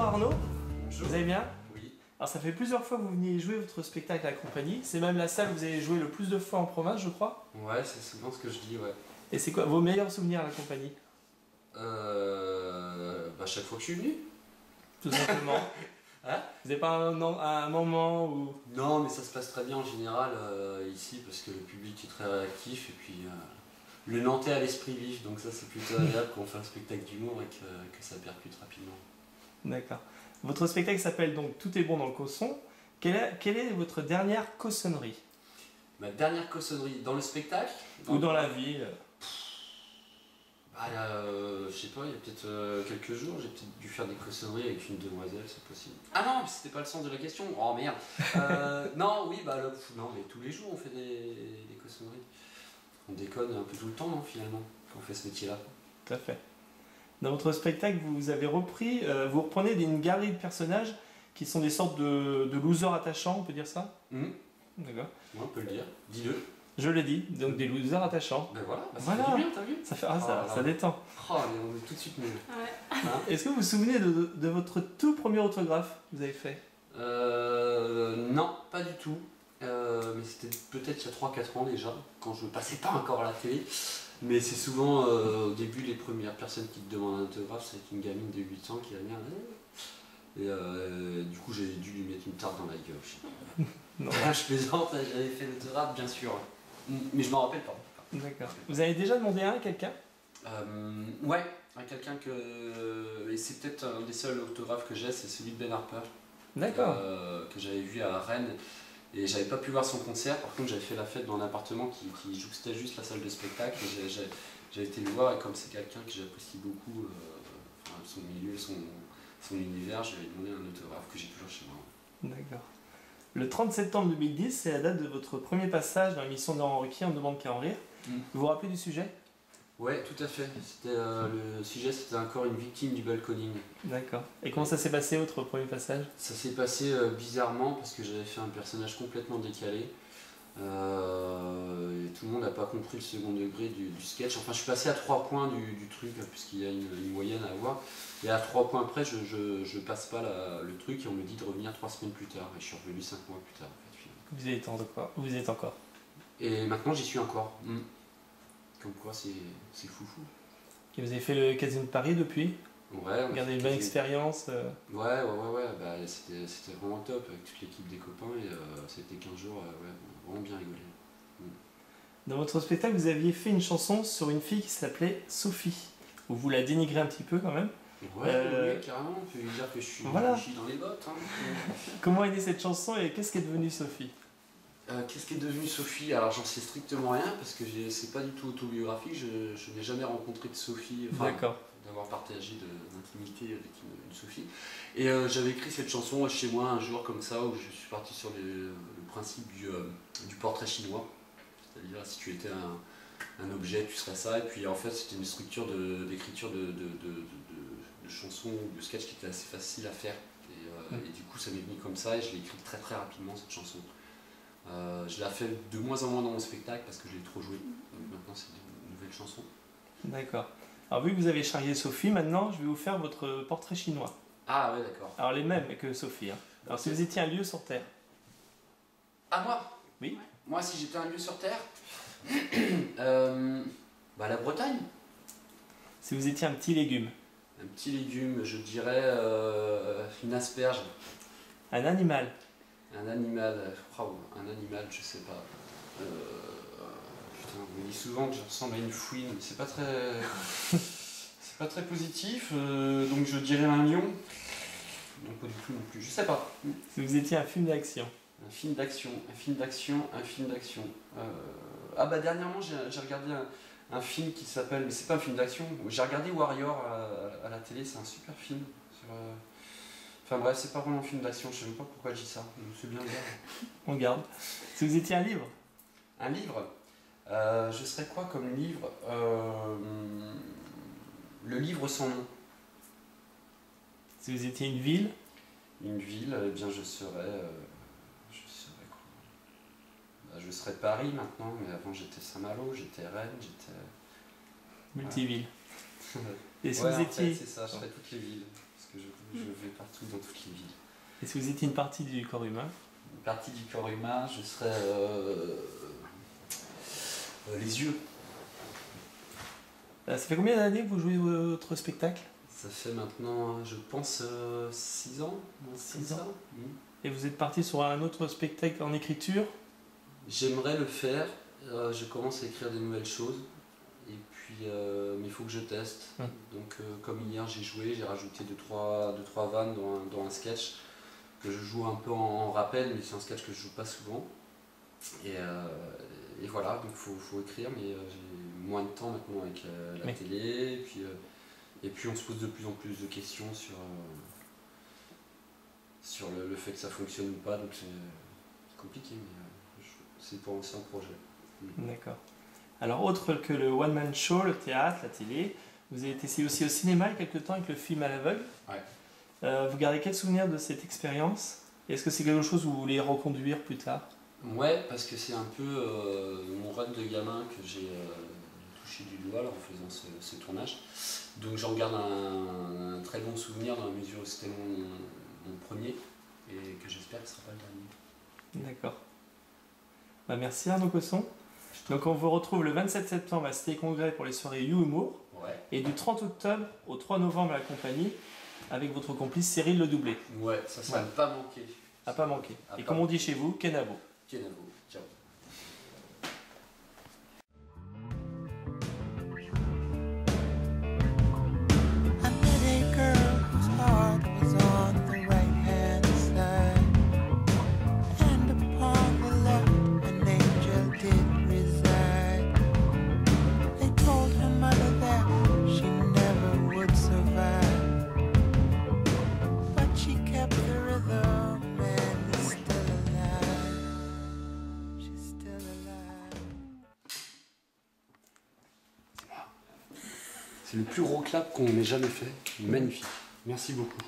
Arnaud, Bonjour. vous allez bien? Oui. Alors ça fait plusieurs fois que vous veniez jouer votre spectacle à la compagnie, c'est même la salle où vous avez joué le plus de fois en province je crois. Ouais, c'est souvent ce que je dis, ouais. Et c'est quoi vos meilleurs souvenirs à la compagnie? Chaque fois que je suis venu. Tout simplement. Hein? Vous n'avez pas un moment où... Non, mais ça se passe très bien en général ici parce que le public est très réactif et puis le Nantais a l'esprit vif, donc ça c'est plutôt agréable quand on fait un spectacle d'humour et que ça percute rapidement. D'accord. Votre spectacle s'appelle donc Tout est bon dans le cosson. Quelle est votre dernière cossonnerie? Ma dernière cossonnerie dans le spectacle Ou dans la vie? Je sais pas, il y a peut-être quelques jours, j'ai peut-être dû faire des cossonneries avec une demoiselle, c'est possible. Ah non, mais c'était pas le sens de la question. Oh merde. Non, oui, non, mais tous les jours on fait des cossonneries. On déconne un peu tout le temps, non, finalement, quand on fait ce métier-là. Tout à fait. Dans votre spectacle, vous avez repris, vous reprenez une galerie de personnages qui sont des sortes de losers attachants, on peut dire ça? D'accord. Ouais, on peut le dire. Dis-le. Je l'ai dit, donc des losers attachants. Ben voilà, ça Voilà. fait du bien, t'as vu? Ça fait, ça détend. Oh, mais on est tout de suite mieux. Ouais. Hein? Est-ce que vous vous souvenez de votre tout premier autographe que vous avez fait? Non, pas du tout. Mais c'était peut-être il y a 3-4 ans déjà, quand je ne passais pas encore à la télé. Mais c'est souvent au début les premières personnes qui te demandent un autographe, c'est une gamine de 8 ans qui va venir. Et du coup j'ai dû lui mettre une tarte dans la gueule. Non. Je plaisante, j'avais fait l'autographe bien sûr. Mais je m'en rappelle pas. D'accord. Vous avez déjà demandé un à quelqu'un? Ouais, à quelqu'un que... Et c'est peut-être un des seuls autographes que j'ai, c'est celui de Ben Harper. D'accord. Que j'avais vu à Rennes. Et j'avais pas pu voir son concert, par contre j'avais fait la fête dans un appartement qui jouxtait juste la salle de spectacle et j'ai été le voir et comme c'est quelqu'un que j'apprécie beaucoup, son milieu, son univers, je lui ai demandé un autographe que j'ai toujours chez moi. D'accord. Le 30 septembre 2010, c'est la date de votre premier passage dans l'émission de Laurent Ruquier, On ne demande qu'à en rire. Vous vous rappelez du sujet? Ouais, tout à fait. Le sujet c'était encore une victime du balconing. D'accord. Et comment ça s'est passé votre premier passage? Ça s'est passé bizarrement parce que j'avais fait un personnage complètement décalé. Et tout le monde n'a pas compris le second degré du sketch. Enfin, je suis passé à 3 points du truc, puisqu'il y a une moyenne à avoir. Et à 3 points près, je passe pas le truc et on me dit de revenir 3 semaines plus tard. Et je suis revenu 5 mois plus tard. En fait, Vous y êtes encore. Vous y êtes encore. et maintenant, j'y suis encore. Comme quoi, c'est foufou. Et vous avez fait le Casino de Paris depuis? Ouais, Vous gardez une bonne expérience. Ouais, bah, c'était vraiment top avec toute l'équipe des copains et c'était 15 jours, ouais, vraiment bien rigolé. Dans votre spectacle, vous aviez fait une chanson sur une fille qui s'appelait Sophie. Vous la dénigrez un petit peu quand même. Ouais, oui, carrément, on peut lui dire que je suis dans les bottes. Hein. Comment est née cette chanson et qu'est-ce qui est devenu Sophie? Qu'est-ce qui est devenu Sophie? Alors j'en sais strictement rien parce que c'est pas du tout autobiographique, je n'ai jamais rencontré de Sophie, D'accord. d'avoir partagé d'intimité avec une Sophie. Et j'avais écrit cette chanson chez moi un jour comme ça où je suis parti sur le principe du portrait chinois. C'est-à-dire si tu étais un objet, tu serais ça. Et puis en fait c'était une structure d'écriture de chansons ou de sketch qui était assez facile à faire. Et du coup ça m'est venu comme ça et je l'ai écrite très très rapidement cette chanson. Je l'ai fait de moins en moins dans mon spectacle parce que je l'ai trop joué. Donc maintenant c'est une nouvelle chanson. D'accord. Alors vu que vous avez charrié Sophie, maintenant je vais vous faire votre portrait chinois. Ah ouais, d'accord. Alors les mêmes que Sophie. Hein. Alors si vous étiez un lieu sur Terre. Ah moi? Oui. Moi si j'étais un lieu sur Terre, la Bretagne. Si vous étiez un petit légume. Un petit légume, je dirais une asperge. Un animal. Un animal, je sais pas. Putain, on me dit souvent que je ressemble à une fouine, mais c'est pas très positif. Donc je dirais un lion. Non, pas du tout non plus, je sais pas. Si vous étiez un film d'action. Un film d'action. Dernièrement j'ai regardé un film qui s'appelle, mais c'est pas un film d'action, j'ai regardé Warrior à la télé, c'est un super film. Enfin bref, c'est pas vraiment un film d'action, je sais même pas pourquoi je dis ça, c'est bien le dire. On garde. Si vous étiez un livre. Un livre, je serais quoi comme livre? Le livre sans nom. Si vous étiez une ville. Une ville, eh bien je serais quoi? Je serais Paris maintenant, mais avant j'étais Saint-Malo, j'étais Rennes, j'étais... Multiville. Et si Ouais, vous étiez... c'est ça, je serais toutes les villes. que je vais partout dans toutes les villes. Et si vous étiez une partie du corps humain? Une partie du corps humain, je serais les yeux. Ça fait combien d'années que vous jouez votre spectacle? Ça fait maintenant, je pense, 6 ans. 6 ans. Et vous êtes parti sur un autre spectacle en écriture? J'aimerais le faire. Je commence à écrire des nouvelles choses. Et puis, mais il faut que je teste. Donc, comme hier, j'ai joué, j'ai rajouté 2-3 vannes dans un sketch que je joue un peu en rappel, mais c'est un sketch que je joue pas souvent. Et voilà, donc il faut écrire, mais j'ai moins de temps maintenant avec la télé. Et puis on se pose de plus en plus de questions sur le fait que ça fonctionne ou pas, donc c'est compliqué, mais c'est pour lancer un projet. D'accord. Alors, autre que le one-man show, le théâtre, la télé, vous avez été aussi au cinéma il y a quelques temps avec le film à l'aveugle. Ouais. Vous gardez quel souvenir de cette expérience? Est-ce que c'est quelque chose où vous voulez reconduire plus tard? Ouais, parce que c'est un peu mon rêve de gamin que j'ai touché du doigt là, en faisant ce tournage. Donc j'en garde un très bon souvenir dans la mesure où c'était mon premier et que j'espère que ce ne sera pas le dernier. D'accord. Bah, merci Arnaud Cosson. Donc on vous retrouve le 27 septembre à Cité Congrès pour les soirées You Humour. Ouais. Et du 30 octobre au 3 novembre à la compagnie avec votre complice Cyril Le Doublé. Ouais, ça ne pas manquer. À pas manquer. Et comme on dit chez vous, Kenavo. Kenavo. Ciao. C'est le plus gros clap qu'on ait jamais fait. Magnifique. Merci beaucoup.